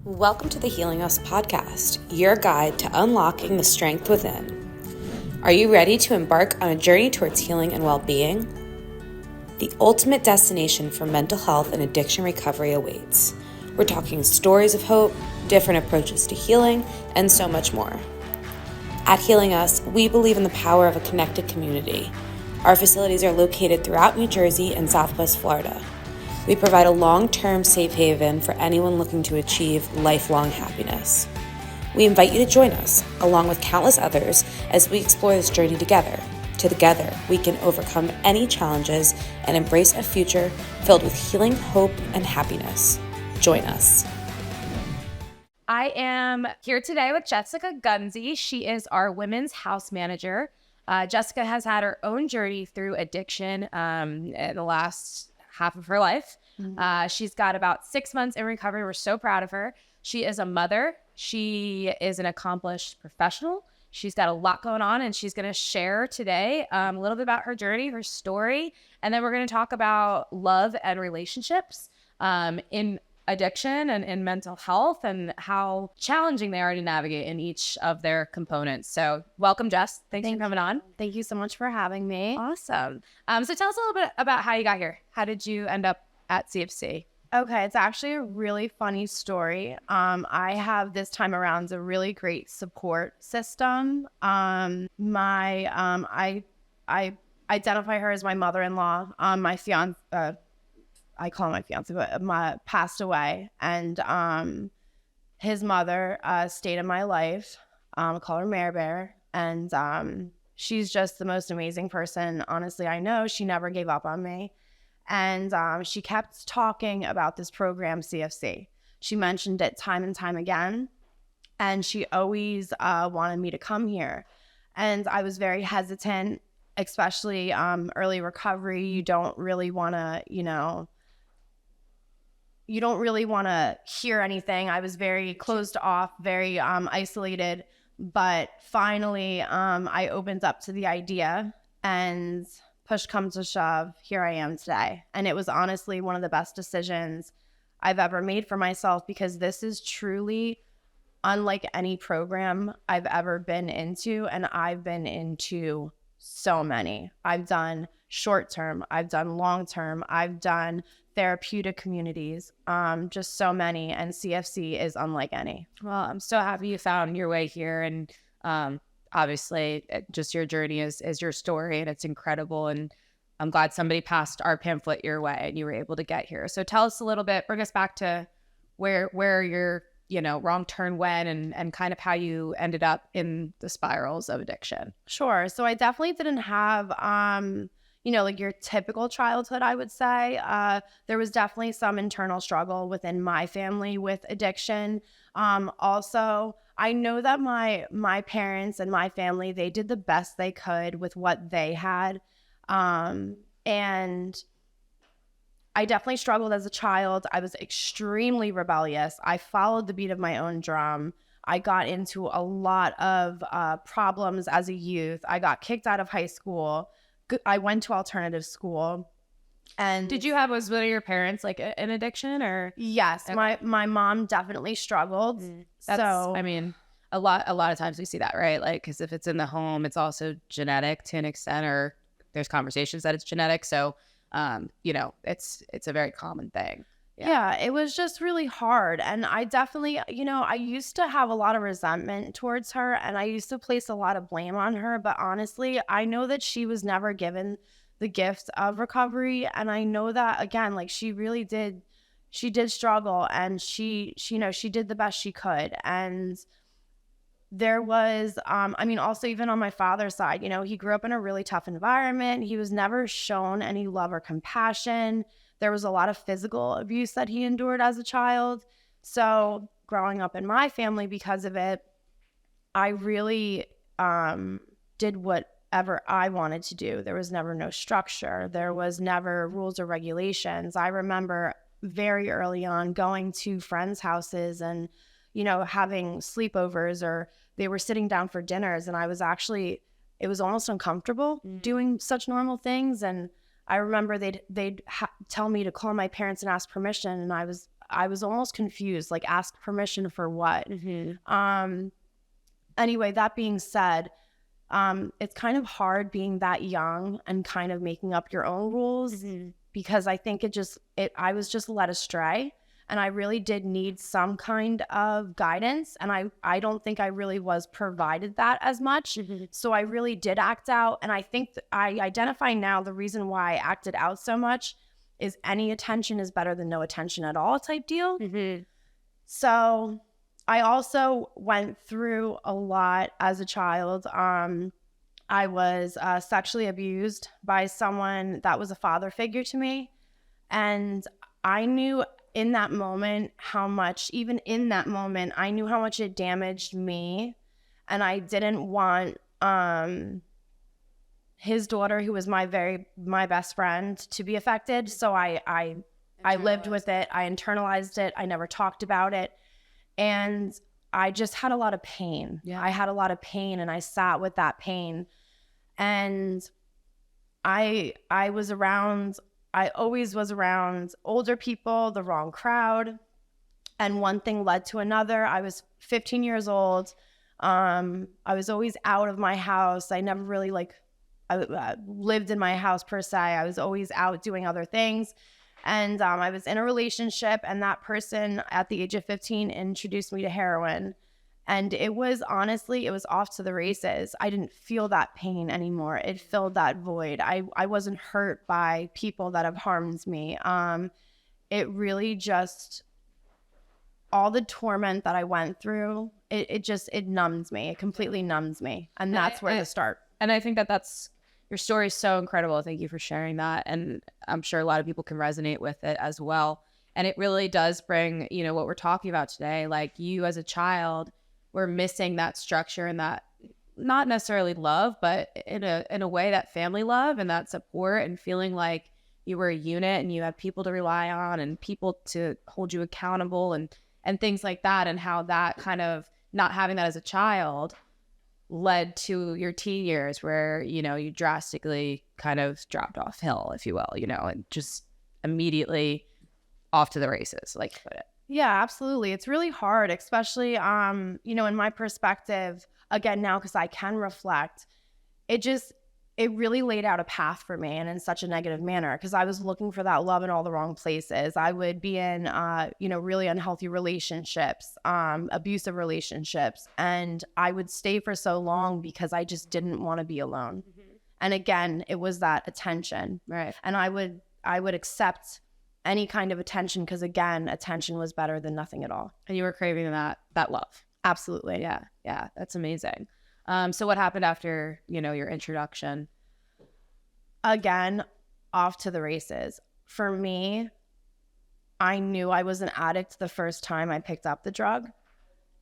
Welcome to the Healing Us podcast, your guide to unlocking the strength within. Are you ready to embark on a journey towards healing and well-being? The ultimate destination for mental health and addiction recovery awaits. We're talking stories of hope, different approaches to healing, and so much more. At Healing Us, we believe in the power of a connected community. Our facilities are located throughout New Jersey and Southwest Florida. We provide a long-term safe haven for anyone looking to achieve lifelong happiness. We invite you to join us, along with countless others, as we explore this journey together. Together, we can overcome any challenges and embrace a future filled with healing, hope, and happiness. Join us. I am here today with Jessica Goense. She is our women's house manager. Jessica has had her own journey through addiction in the last half of her life. She's got about 6 months in recovery. We're so proud of her. She is a mother. She is an accomplished professional. She's got a lot going on, and she's going to share today a little bit about her journey, her story, and then we're going to talk about love and relationships in addiction and in mental health and how challenging they are to navigate in each of their components. So welcome, Jess. Thanks for coming on. Thank you so much for having me. Awesome. So tell us a little bit about how you got here. How did you end up at CFC? Okay, it's actually a really funny story. I have this time around a really great support system. I identify her as my mother-in-law. My fiance, I call him my fiance, but passed away, and his mother stayed in my life. I call her Mare Bear, and she's just the most amazing person. Honestly, I know she never gave up on me. And she kept talking about this program, CFC. She mentioned it time and time again. And she always wanted me to come here. And I was very hesitant, especially early recovery. You don't really want to, you don't really want to hear anything. I was very closed off, very isolated. But finally, I opened up to the idea, and push comes to shove, here I am today. And it was honestly one of the best decisions I've ever made for myself, because this is truly unlike any program I've ever been into. And I've been into so many. I've done short-term, I've done long-term, I've done therapeutic communities, just so many. And CFC is unlike any. Well, I'm so happy you found your way here. And obviously, just your journey is your story, and it's incredible. And I'm glad somebody passed our pamphlet your way and you were able to get here. So tell us a little bit, bring us back to where your wrong turn went, and kind of how you ended up in the spirals of addiction. Sure. So I definitely didn't have like your typical childhood, I would say. There was definitely some internal struggle within my family with addiction. Also, I know that my parents and my family, they did the best they could with what they had. And I definitely struggled as a child. I was extremely rebellious. I followed the beat of my own drum. I got into a lot of problems as a youth. I got kicked out of high school. I went to alternative school. And was one of your parents like an addiction, or? Yes, okay. My mom definitely struggled. A lot of times we see that, right? Like, because if it's in the home, it's also genetic to an extent, or there's conversations that it's genetic. So, it's a very common thing. Yeah, it was just really hard. And I definitely, I used to have a lot of resentment towards her, and I used to place a lot of blame on her. But honestly, I know that she was never given the gift of recovery. And I know that, again, like she did struggle, and she did the best she could. And there was, also even on my father's side, he grew up in a really tough environment. He was never shown any love or compassion. There was a lot of physical abuse that he endured as a child. So growing up in my family, because of it, I really did whatever I wanted to do. There was never no structure. There was never rules or regulations. I remember very early on going to friends' houses and, having sleepovers, or they were sitting down for dinners, and it was almost uncomfortable doing such normal things. And I remember they'd tell me to call my parents and ask permission, and I was almost confused, like ask permission for what? Anyway, that being said, it's kind of hard being that young and kind of making up your own rules because I think I was just led astray. And I really did need some kind of guidance. And I don't think I really was provided that as much. So I really did act out. And I think I identify now the reason why I acted out so much is any attention is better than no attention at all type deal. So I also went through a lot as a child. I was sexually abused by someone that was a father figure to me. And I knew in that moment I knew how much it damaged me, and I didn't want his daughter, who was my best friend, to be affected. So I lived with it. I internalized it. I never talked about it. And I just had a lot of pain. I had a lot of pain, and I sat with that pain. And I always was around older people, the wrong crowd. And one thing led to another. I was 15 years old. I was always out of my house. I never really lived in my house per se. I was always out doing other things. And I was in a relationship, and that person at the age of 15 introduced me to heroin. And it was off to the races. I didn't feel that pain anymore. It filled that void. I wasn't hurt by people that have harmed me. It really just, all the torment that I went through, it numbs me. It completely numbs me. And that's where to start. And I think that's, your story is so incredible. Thank you for sharing that. And I'm sure a lot of people can resonate with it as well. And it really does bring, what we're talking about today, like you as a child, we're missing that structure and that, not necessarily love, but in a way, that family love and that support, and feeling like you were a unit and you have people to rely on and people to hold you accountable and things like that, and how that kind of not having that as a child led to your teen years where, you drastically kind of dropped off hill, if you will, and just immediately off to the races, like you put it. Yeah, absolutely. It's really hard, especially, in my perspective, again, now, because I can reflect, it really laid out a path for me, and in such a negative manner, because I was looking for that love in all the wrong places. I would be in, really unhealthy relationships, abusive relationships, and I would stay for so long because I just didn't want to be alone. And again, it was that attention. Right. And I would accept any kind of attention, because again, attention was better than nothing at all. And you were craving that love. Absolutely. Yeah, that's amazing. So what happened after, your introduction? Again, off to the races. For me, I knew I was an addict the first time I picked up the drug.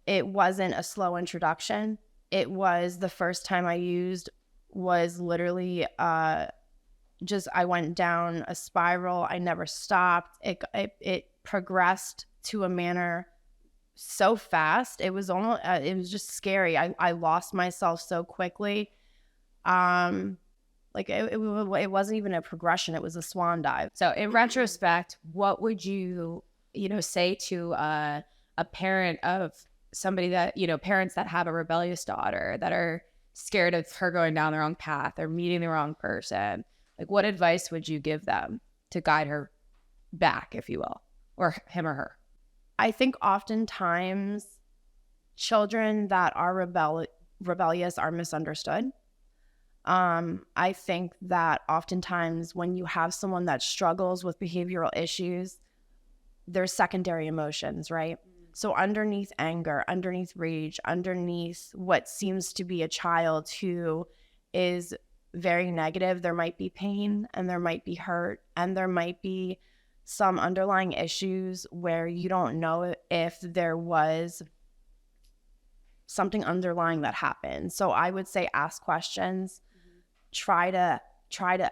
It wasn't a slow introduction. It was the first time I used was literally I went down a spiral. I never stopped. It progressed to a manner so fast. It was almost, it was just scary. I lost myself so quickly. It wasn't even a progression. It was a swan dive. So in retrospect, what would you, say to a parent of somebody that, parents that have a rebellious daughter that are scared of her going down the wrong path or meeting the wrong person? Like, what advice would you give them to guide her back, if you will, or him or her? I think oftentimes children that are rebellious are misunderstood. I think that oftentimes when you have someone that struggles with behavioral issues, there's secondary emotions, right? So underneath anger, underneath rage, underneath what seems to be a child who is very negative, there might be pain, and there might be hurt, and there might be some underlying issues where you don't know if there was something underlying that happened. So I would say ask questions. Try to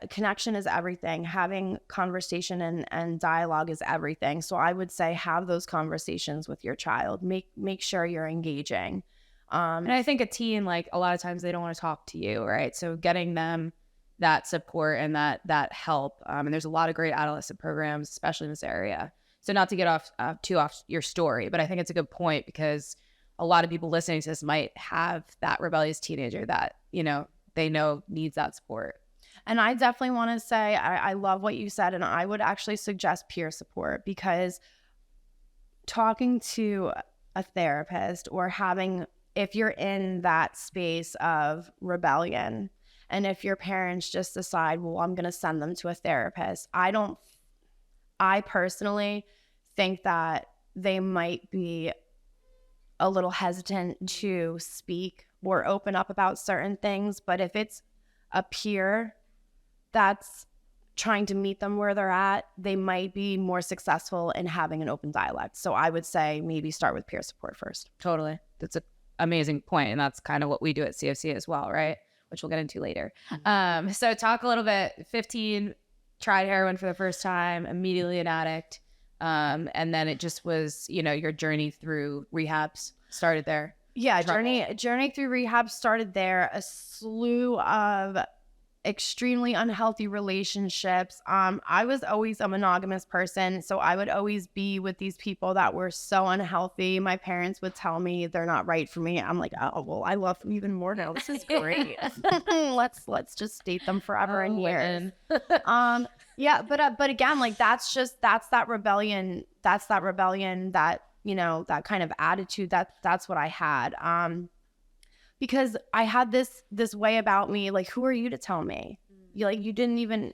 connection is everything. Having conversation and dialogue is everything. So I would say have those conversations with your child. Make sure you're engaging. And I think a teen, like, a lot of times they don't want to talk to you, right? So getting them that support and that help. And there's a lot of great adolescent programs, especially in this area. So not to get too off your story, but I think it's a good point because a lot of people listening to this might have that rebellious teenager that, they know needs that support. And I definitely want to say, I love what you said. And I would actually suggest peer support, because talking to a therapist or if you're in that space of rebellion, and if your parents just decide, well, I'm going to send them to a therapist, I personally think that they might be a little hesitant to speak or open up about certain things. But if it's a peer that's trying to meet them where they're at, they might be more successful in having an open dialogue. So I would say maybe start with peer support first. Totally. That's an amazing point. And that's kind of what we do at CFC as well, right? Which we'll get into later. So talk a little bit, 15, tried heroin for the first time, immediately an addict. And then it just was, your journey through rehabs started there. Yeah, journey through rehab started there. A slew of extremely unhealthy relationships. I was always a monogamous person, so I would always be with these people that were so unhealthy. My parents would tell me they're not right for me. I'm like, oh, well, I love them even more now. This is great. let's just date them forever and years. Yeah, but again, like that's that rebellion. That's that rebellion, that that kind of attitude. That's what I had. Because I had this way about me, like, who are you to tell me? You didn't even,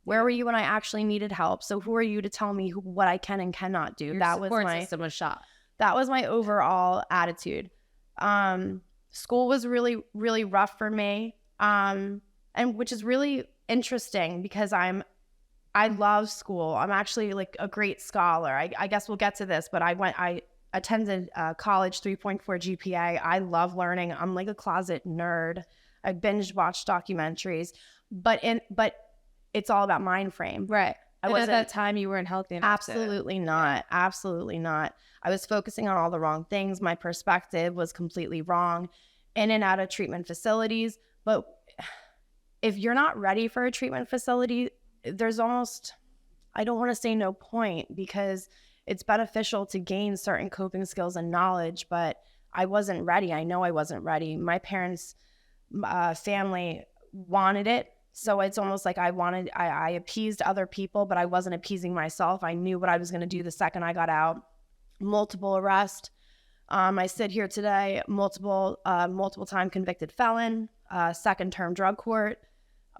where were you when I actually needed help? So who are you to tell me what I can and cannot do? Your support system was shot. That was my overall attitude. School was really, really rough for me. And which is really interesting because I love school. I'm actually like a great scholar. I guess we'll get to this, but I attended college, 3.4 GPA. I love learning. I'm like a closet nerd. I binge watch documentaries, but it's all about mind frame. Right. At that time you weren't healthy enough. Absolutely not. Absolutely not. I was focusing on all the wrong things. My perspective was completely wrong, in and out of treatment facilities. But if you're not ready for a treatment facility, there's almost, I don't want to say no point, because it's beneficial to gain certain coping skills and knowledge, but I wasn't ready. I know I wasn't ready. My parents' family wanted it. So it's almost like I appeased other people, but I wasn't appeasing myself. I knew what I was going to do the second I got out. Multiple arrests. I sit here today, multiple time convicted felon, second term drug court,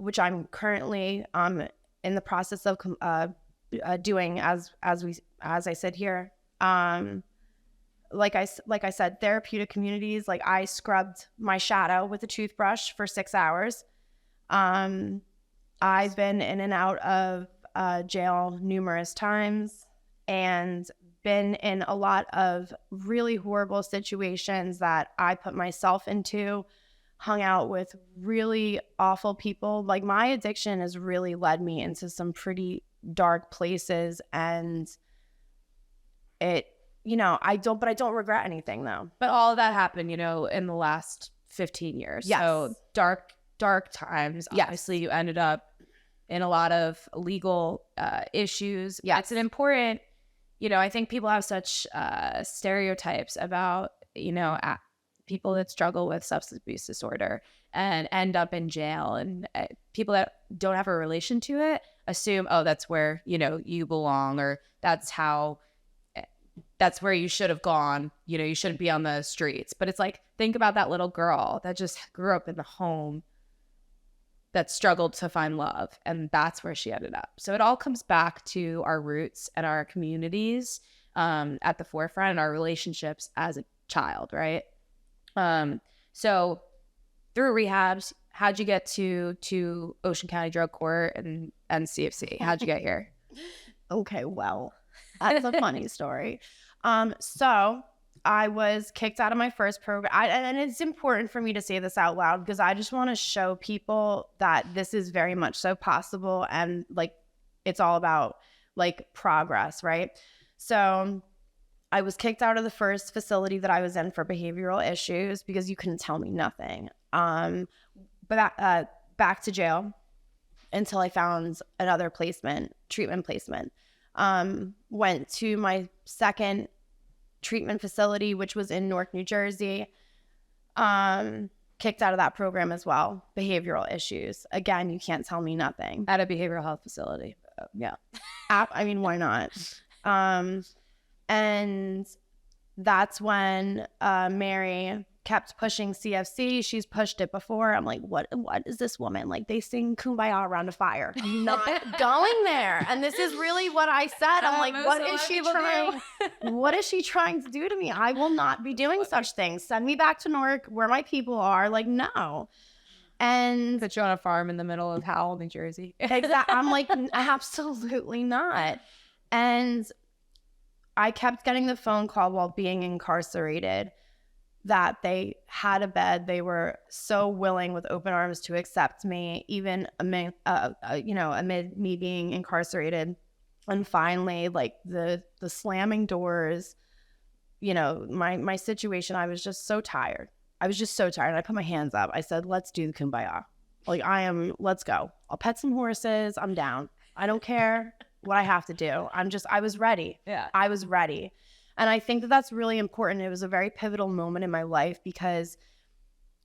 which I'm currently in the process of doing as I sit here. Like I said, therapeutic communities. Like, I scrubbed my shadow with a toothbrush for 6 hours. I've been in and out of jail numerous times and been in a lot of really horrible situations that I put myself into, hung out with really awful people. Like, my addiction has really led me into some pretty dark places, and I don't regret anything though. But all of that happened, in the last 15 years. Yes. So dark times. Yes. Obviously you ended up in a lot of legal issues. Yes. It's an important, I think people have such stereotypes about, people that struggle with substance abuse disorder and end up in jail, and people that don't have a relation to it assume, oh, that's where, you belong, or that's where you should have gone. You shouldn't be on the streets. But it's like, think about that little girl that just grew up in the home that struggled to find love, and that's where she ended up. So it all comes back to our roots and our communities at the forefront, and our relationships as a child, right? So through rehabs, how'd you get to Ocean County Drug Court and CFC? How'd you get here? Okay, well, that's a funny story. So I was kicked out of my first program. And it's important for me to say this out loud, because I just want to show people that this is very much so possible, and like, it's all about like progress, right? So I was kicked out of the first facility that I was in for behavioral issues because you couldn't tell me nothing. But back to jail until I found another treatment placement. Went to my second treatment facility, which was in Newark, New Jersey. Kicked out of that program as well. Behavioral issues. Again, you can't tell me nothing. At a behavioral health facility. Yeah. I mean, why not? And that's when Mary kept pushing CFC. She's pushed it before. I'm like, what is this woman? Like, they sing Kumbaya around a fire. I'm not going there. And this is really what I said. I'm like, what is she trying to do to me? I will not be doing such things. Send me back to Newark where my people are. Like, no. And put you on a farm in the middle of Howell, New Jersey. Exactly. I'm like, absolutely not. And I kept getting the phone call while being incarcerated that they had a bed. They were so willing with open arms to accept me, even amid me being incarcerated. And finally, like the slamming doors, my situation, I was just so tired. I put my hands up. I said, let's do the Kumbaya. Like, let's go. I'll pet some horses. I'm down. I don't care what I have to do. I was ready. Yeah. I was ready. And I think that that's really important. It was a very pivotal moment in my life because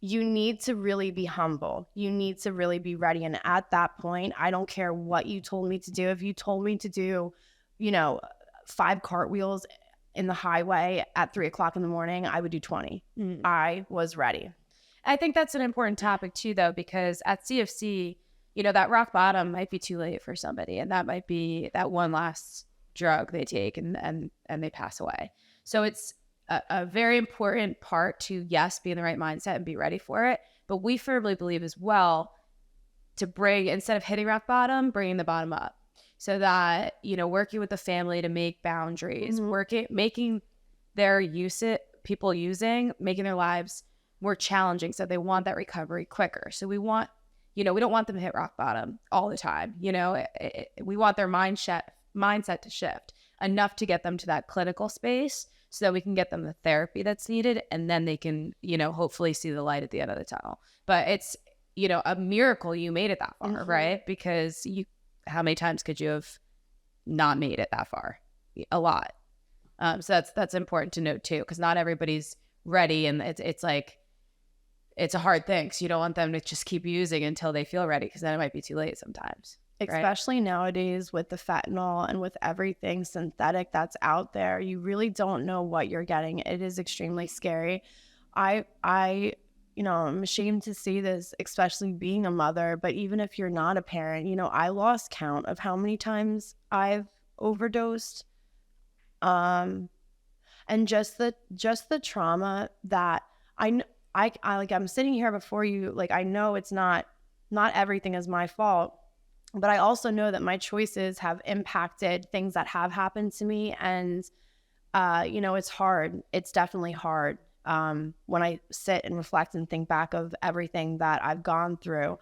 you need to really be humble. You need to really be ready. And at that point, I don't care what you told me to do. If you told me to do, 5 cartwheels in the highway at 3:00 in the morning, I would do 20. I was ready. I think that's an important topic too, though, because at CFC, that rock bottom might be too late for somebody. And that might be that one last drug they take and they pass away. So it's a very important part to, yes, be in the right mindset and be ready for it. But we firmly believe as well to bring, instead of hitting rock bottom, bringing the bottom up. So that, working with the family to make boundaries, making their people using, making their lives more challenging so they want that recovery quicker. So we want, we don't want them to hit rock bottom all the time. We want their mindset to shift enough to get them to that clinical space so that we can get them the therapy that's needed, and then they can, hopefully see the light at the end of the tunnel. But it's, a miracle you made it that far, right? Because how many times could you have not made it that far? A lot. So that's important to note too, because not everybody's ready, and it's like, it's a hard thing. So you don't want them to just keep using until they feel ready, because then it might be too late sometimes. Especially nowadays with the fentanyl and with everything synthetic that's out there, you really don't know what you're getting. It is extremely scary. I'm ashamed to see this, especially being a mother, but even if you're not a parent, I lost count of how many times I've overdosed. And just the trauma that I'm sitting here before you, like, I know it's not everything is my fault. But I also know that my choices have impacted things that have happened to me. And, it's hard. It's definitely hard when I sit and reflect and think back of everything that I've gone through.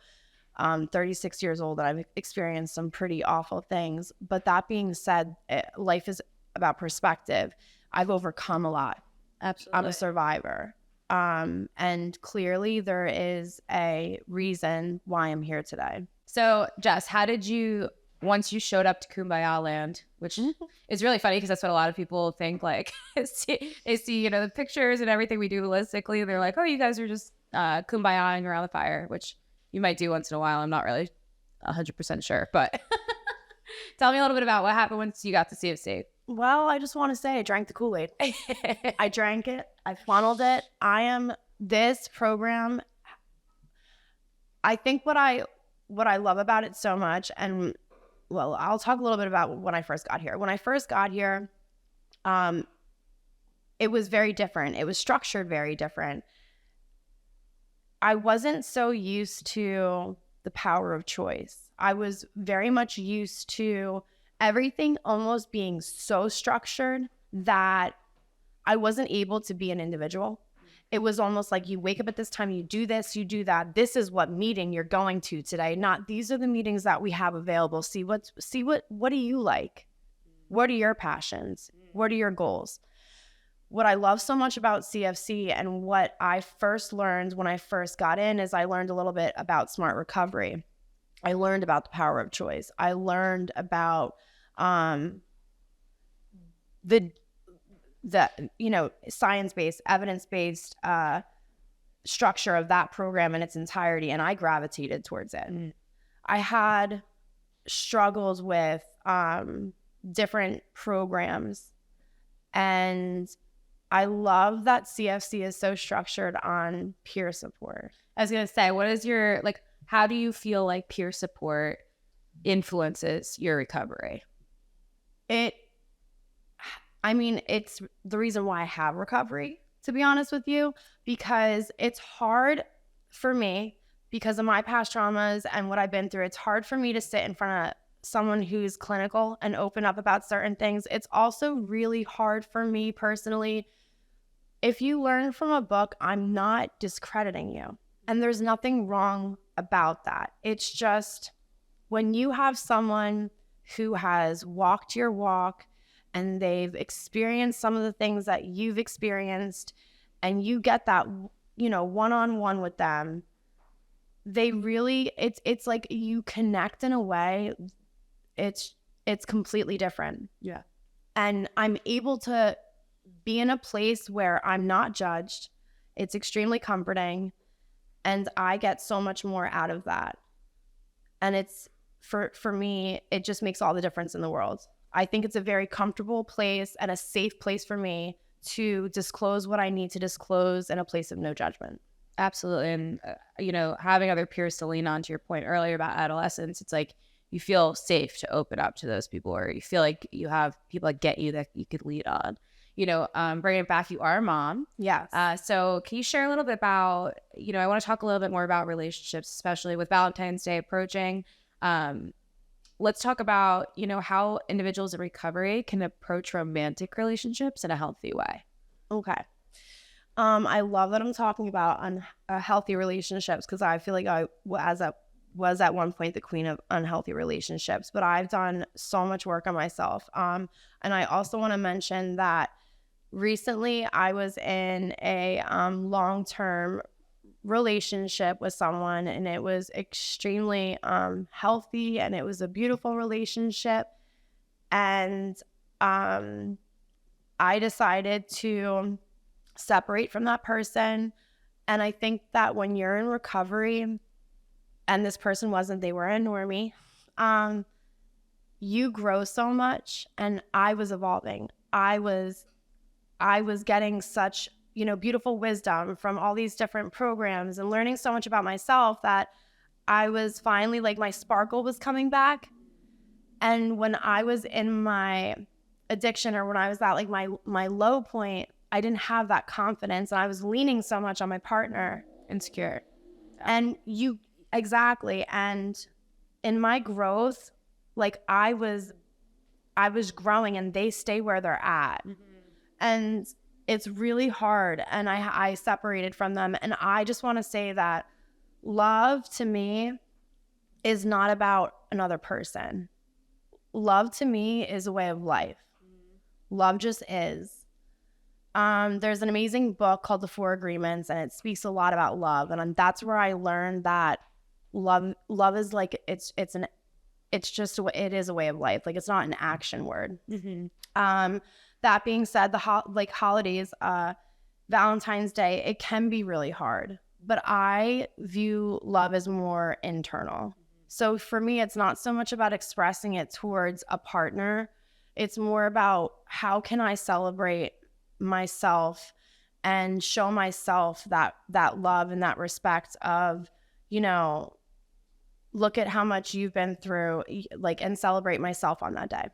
36 years old, and I've experienced some pretty awful things. But that being said, life is about perspective. I've overcome a lot. Absolutely. I'm a survivor. And clearly there is a reason why I'm here today. So, Jess, how did you, once you showed up to Kumbaya Land, which is really funny because that's what a lot of people think, like, they see, the pictures and everything we do holistically. They're like, oh, you guys are just kumbayaing around the fire, which you might do once in a while. I'm not really 100% sure, but tell me a little bit about what happened once you got to CFC. Well, I just want to say I drank the Kool-Aid. I drank it. I funneled it. This program, I think what I love about it so much, and well, I'll talk a little bit about when I first got here. When I first got here, it was very different. It was structured very different. I wasn't so used to the power of choice. I was very much used to everything almost being so structured that I wasn't able to be an individual. It was almost like you wake up at this time, you do this, you do that. This is what meeting you're going to today. Not these are the meetings that we have available. What do you like? What are your passions? What are your goals? What I love so much about CFC and what I first learned when I first got in is I learned a little bit about smart recovery. I learned about the power of choice. I learned about the science-based, evidence-based structure of that program in its entirety, and I gravitated towards it. I had struggles with different programs, and I love that CFC is so structured on peer support. I was going to say, what is your, like, how do you feel like peer support influences your recovery? It's the reason why I have recovery, to be honest with you, because it's hard for me because of my past traumas and what I've been through. It's hard for me to sit in front of someone who's clinical and open up about certain things. It's also really hard for me personally. If you learn from a book, I'm not discrediting you. And there's nothing wrong about that. It's just when you have someone who has walked your walk and they've experienced some of the things that you've experienced, and you get that, one-on-one with them, they really, it's like you connect in a way, it's completely different. Yeah. And I'm able to be in a place where I'm not judged. It's extremely comforting, and I get so much more out of that. And it's, for me, it just makes all the difference in the world. I think it's a very comfortable place and a safe place for me to disclose what I need to disclose in a place of no judgment. Absolutely. And, having other peers to lean on, to your point earlier about adolescence, it's like you feel safe to open up to those people, or you feel like you have people that get you that you could lead on. Bringing it back, you are a mom. Yes. So can you share a little bit about, I want to talk a little bit more about relationships, especially with Valentine's Day approaching. Let's talk about, how individuals in recovery can approach romantic relationships in a healthy way. Okay. I love that I'm talking about healthy relationships, because I feel like I was at one point the queen of unhealthy relationships, but I've done so much work on myself. And I also want to mention that recently I was in a long-term relationship with someone, and it was extremely healthy, and it was a beautiful relationship. And I decided to separate from that person. And I think that when you're in recovery, and this person wasn't, they were a normie, you grow so much. And I was evolving. I was getting such, beautiful wisdom from all these different programs and learning so much about myself that I was finally, like, my sparkle was coming back. And when I was in my addiction, or when I was at like my low point, I didn't have that confidence, and I was leaning so much on my partner. Insecure. And exactly. And in my growth, like, I was growing, and they stay where they're at. Mm-hmm. And it's really hard. And I separated from them. And I just want to say that love to me is not about another person. Love to me is a way of life. Mm-hmm. Love just is. There's an amazing book called The 4 Agreements, and it speaks a lot about love. And that's where I learned that love is like, it is a way of life. Like, it's not an action word. Mm-hmm. That being said, holidays, Valentine's Day, it can be really hard, but I view love as more internal. So for me, it's not so much about expressing it towards a partner. It's more about, how can I celebrate myself and show myself that love and that respect of, look at how much you've been through, like, and celebrate myself on that day.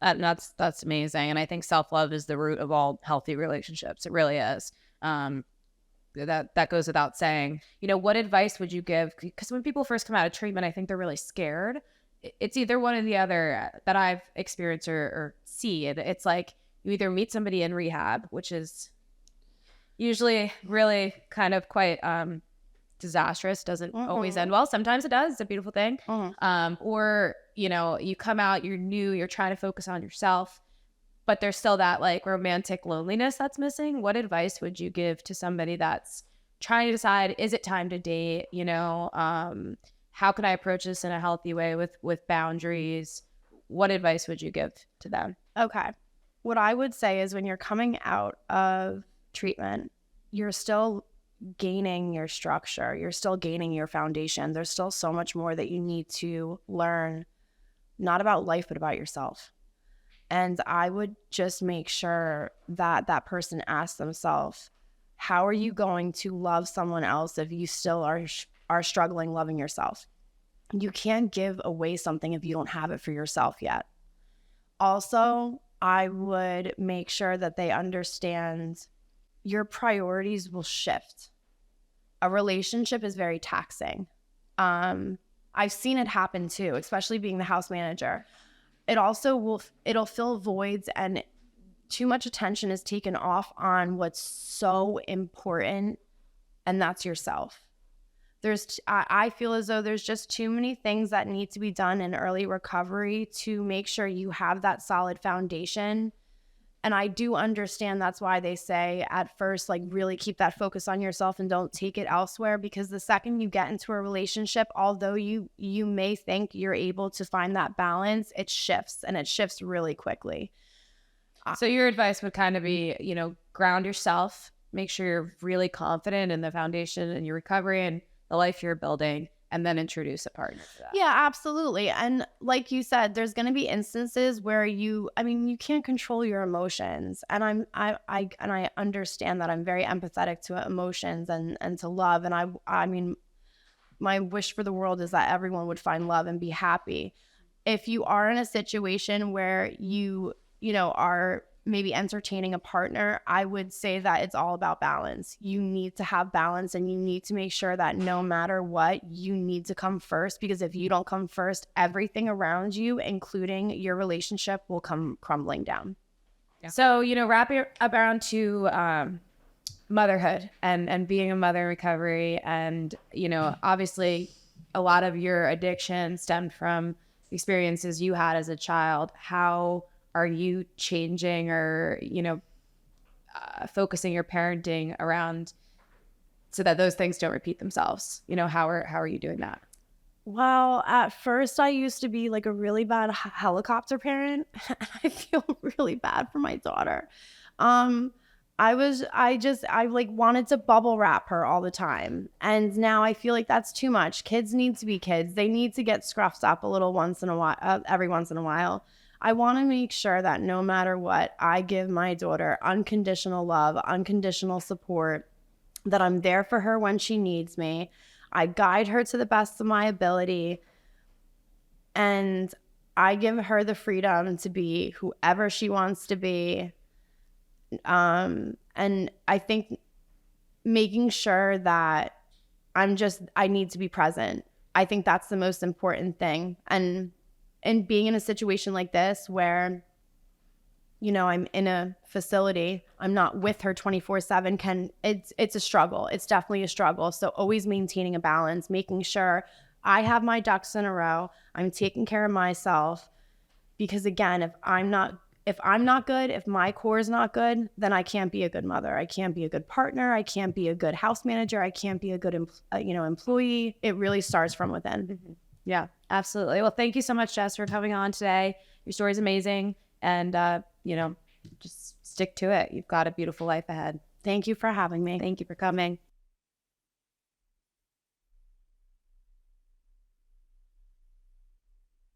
That's amazing. And I think self-love is the root of all healthy relationships. It really is. That goes without saying. What advice would you give? Because when people first come out of treatment, I think they're really scared. It's either one or the other that I've experienced or see. It's like you either meet somebody in rehab, which is usually really kind of quite disastrous, doesn't always end well. Sometimes it does. It's a beautiful thing. Or, you come out, you're new, you're trying to focus on yourself, but there's still that like romantic loneliness that's missing. What advice would you give to somebody that's trying to decide, is it time to date? How can I approach this in a healthy way with boundaries? What advice would you give to them? Okay. What I would say is when you're coming out of treatment, you're still gaining your structure. You're still gaining your foundation. There's still so much more that you need to learn, not about life, but about yourself. And I would just make sure that that person asks themselves, how are you going to love someone else if you still are struggling loving yourself? You can't give away something if you don't have it for yourself yet. Also, I would make sure that they understand your priorities will shift. A relationship is very taxing. I've seen it happen too, especially being the house manager. It also it'll fill voids, and too much attention is taken off on what's so important, and that's yourself. I feel as though there's just too many things that need to be done in early recovery to make sure you have that solid foundation. And I do understand that's why they say at first, like, really keep that focus on yourself and don't take it elsewhere, because the second you get into a relationship, although you may think you're able to find that balance, it shifts, and it shifts really quickly. So your advice would kind of be, ground yourself, make sure you're really confident in the foundation and your recovery and the life you're building, and then introduce a partner to that. Yeah, absolutely. And like you said, there's going to be instances where you can't control your emotions. And I understand that. I'm very empathetic to emotions and to love. And I mean, my wish for the world is that everyone would find love and be happy. If you are in a situation where you are maybe entertaining a partner, I would say that it's all about balance. You need to have balance, and you need to make sure that no matter what, you need to come first, because if you don't come first, everything around you, including your relationship, will come crumbling down. Yeah. So, wrap it up around to motherhood and being a mother in recovery. And, obviously a lot of your addiction stemmed from experiences you had as a child. How are you changing or, focusing your parenting around so that those things don't repeat themselves? How are you doing that? Well, at first I used to be like a really bad helicopter parent. I feel really bad for my daughter. I wanted to bubble wrap her all the time. And now I feel like that's too much. Kids need to be kids. They need to get scruffed up a little once in a while, every once in a while. I want to make sure that no matter what, I give my daughter unconditional love, unconditional support, that I'm there for her when she needs me. I guide her to the best of my ability, and I give her the freedom to be whoever she wants to be. And I think making sure that I need to be present. I think that's the most important thing. And being in a situation like this where, I'm in a facility, I'm not with her 24/7, it's a struggle. It's definitely a struggle. So always maintaining a balance, making sure I have my ducks in a row, I'm taking care of myself. Because again, if I'm not good, if my core is not good, then I can't be a good mother. I can't be a good partner. I can't be a good house manager. I can't be a good employee. It really starts from within. Mm-hmm. Yeah, absolutely. Well, thank you so much, Jess, for coming on today. Your story is amazing. And, just stick to it. You've got a beautiful life ahead. Thank you for having me. Thank you for coming.